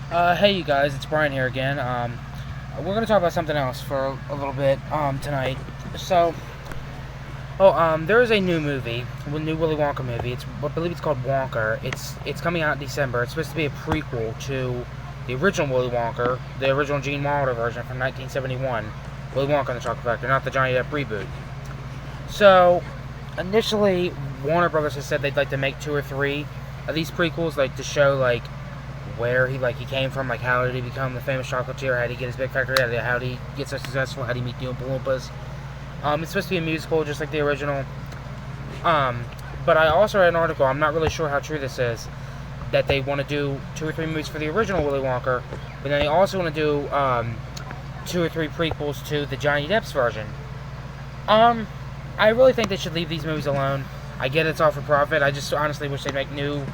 Hey you guys, it's Brian here again. We're gonna talk about something else for a little bit tonight. So, there is a new movie, a new Willy Wonka movie. I believe it's called Wonka. It's coming out in December. It's supposed to be a prequel to the original Willy Wonka, the original Gene Wilder version from 1971, Willy Wonka and the Chocolate Factory, not the Johnny Depp reboot. So, initially, Warner Brothers has said they'd like to make 2 or 3 of these prequels, like to show where he came from, like how did he become the famous chocolatier, how did he get his big factory, how did he get so successful, how did he meet the Oompa Loompas. It's supposed to be a musical, just like the original. But I also read an article, I'm not really sure how true this is, that they want to do 2 or 3 movies for the original Willy Wonka, but then they also want to do 2 or 3 prequels to the Johnny Depp's version. I really think they should leave these movies alone. I get it's all for profit. I just honestly wish they'd make new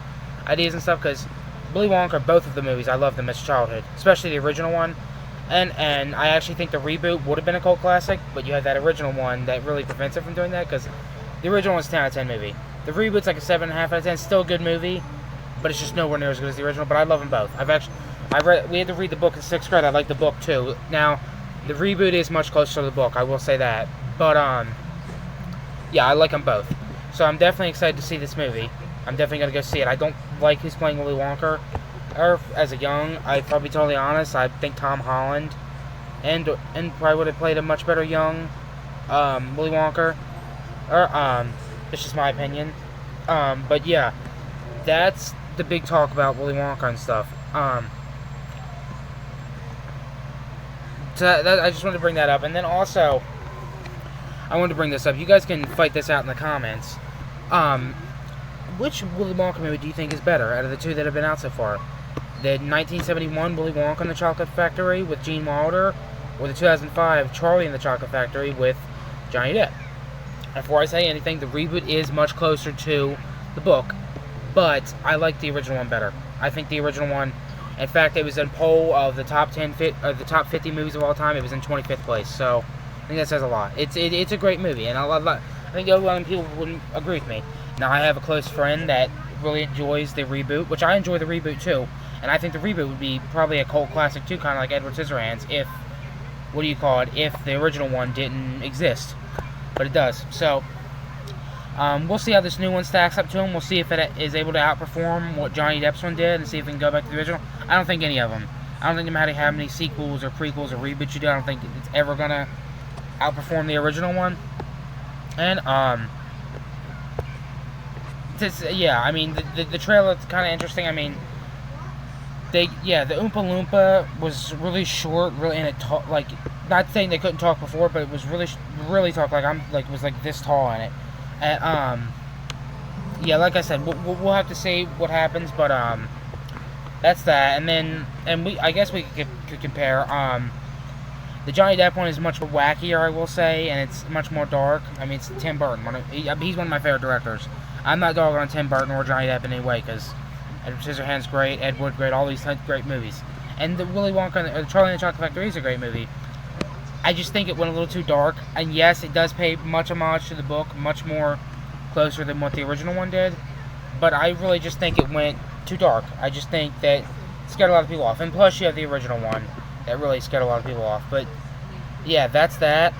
ideas and stuff, because Willy Wonka, both of the movies, I love them as childhood, especially the original one. And I actually think the reboot would have been a cult classic, but you had that original one that really prevents it from doing that, because the original one's a 10 out of 10 movie. The reboot's like a 7.5 out of 10. Still a good movie, but it's just nowhere near as good as the original. But I love them both. We had to read the book in 6th grade. I like the book too. Now, the reboot is much closer to the book, I will say that. But yeah, I like them both. So I'm definitely excited to see this movie. I'm definitely going to go see it. I don't like who's playing Willy Wonka. Or as a young, I'd probably be totally honest, I think Tom Holland and probably would have played a much better young Willy Wonka. Or it's just my opinion. But yeah, that's the big talk about Willy Wonka and stuff. I just wanted to bring that up, and then also I wanted to bring this up. You guys can fight this out in the comments. Which Willy Wonka movie do you think is better out of the 2 that have been out so far? The 1971 Willy Wonka and the Chocolate Factory with Gene Wilder, or the 2005 Charlie and the Chocolate Factory with Johnny Depp? Before I say anything, the reboot is much closer to the book, but I like the original one better. I think the original one, in fact, it was in poll of the top 50 movies of all time. It was in 25th place, so I think that says a lot. It's a great movie, and I think a lot of people wouldn't agree with me. Now, I have a close friend that really enjoys the reboot, which I enjoy the reboot too, and I think the reboot would be probably a cult classic too, kind of like Edward Scissorhands, if the original one didn't exist. But it does. So, we'll see how this new one stacks up to him. We'll see if it is able to outperform what Johnny Depp's one did, and see if we can go back to the original. I don't think any of them. I don't think no matter how many sequels or prequels or reboots you do, I don't think it's ever gonna outperform the original one. And yeah, I mean, the trailer is kind of interesting. I mean, the Oompa Loompa was really short, really, and it not saying they couldn't talk before, but it was really talk was like this tall in it. And yeah, like I said, we'll have to see what happens, but that's that. And then I guess we could compare. The Johnny Depp one is much more wackier, I will say, and it's much more dark. I mean, it's Tim Burton. He's one of my favorite directors. I'm not dogging on Tim Burton or Johnny Depp in any way, because Edward Scissorhands great, Ed Wood great, all these great movies. And the Willy Wonka or Charlie and the Chocolate Factory is a great movie. I just think it went a little too dark, and yes, it does pay much homage to the book, much more closer than what the original one did, but I really just think it went too dark. I just think that it scared a lot of people off, and plus you have the original one that really scared a lot of people off. But yeah, that's that.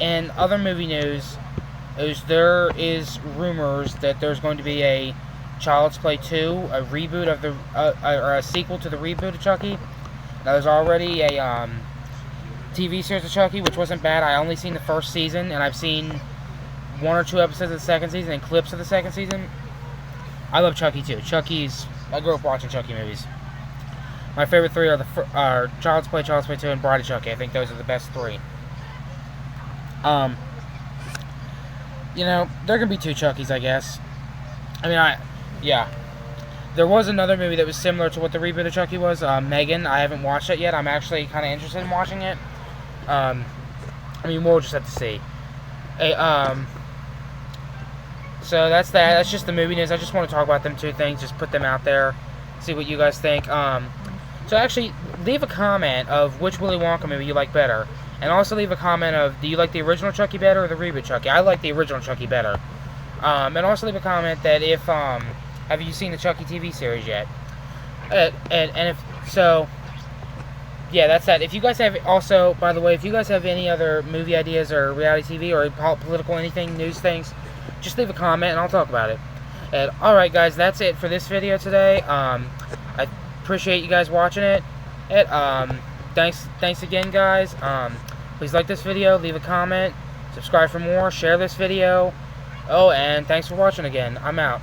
And other movie news there is rumors that there's going to be a Child's Play 2, a reboot of or a sequel to the reboot of Chucky. Now, there's already a TV series of Chucky, which wasn't bad. I only seen the first season, and I've seen 1 or 2 episodes of the second season and clips of the second season. I love Chucky too. I grew up watching Chucky movies. My favorite 3 are Child's Play 2, and Bride of Chucky. I think those are the best 3. There can be 2 Chuckies, I guess. I mean, yeah. There was another movie that was similar to what the reboot of Chucky was, Megan. I haven't watched it yet. I'm actually kind of interested in watching it. I mean, we'll just have to see. So that's that. That's just the movie news. I just want to talk about them 2 things, just put them out there, see what you guys think. So actually, leave a comment of which Willy Wonka movie you like better. And also leave a comment of, do you like the original Chucky better or the reboot Chucky? I like the original Chucky better. And also leave a comment that have you seen the Chucky TV series yet? And if So, yeah, that's that. If you guys have, also, by the way, if you guys have any other movie ideas or reality TV or political anything, news things, just leave a comment and I'll talk about it. And, alright guys, that's it for this video today. I appreciate you guys watching it. Thanks again, guys. Please like this video, leave a comment, subscribe for more, share this video. Oh, and thanks for watching again. I'm out.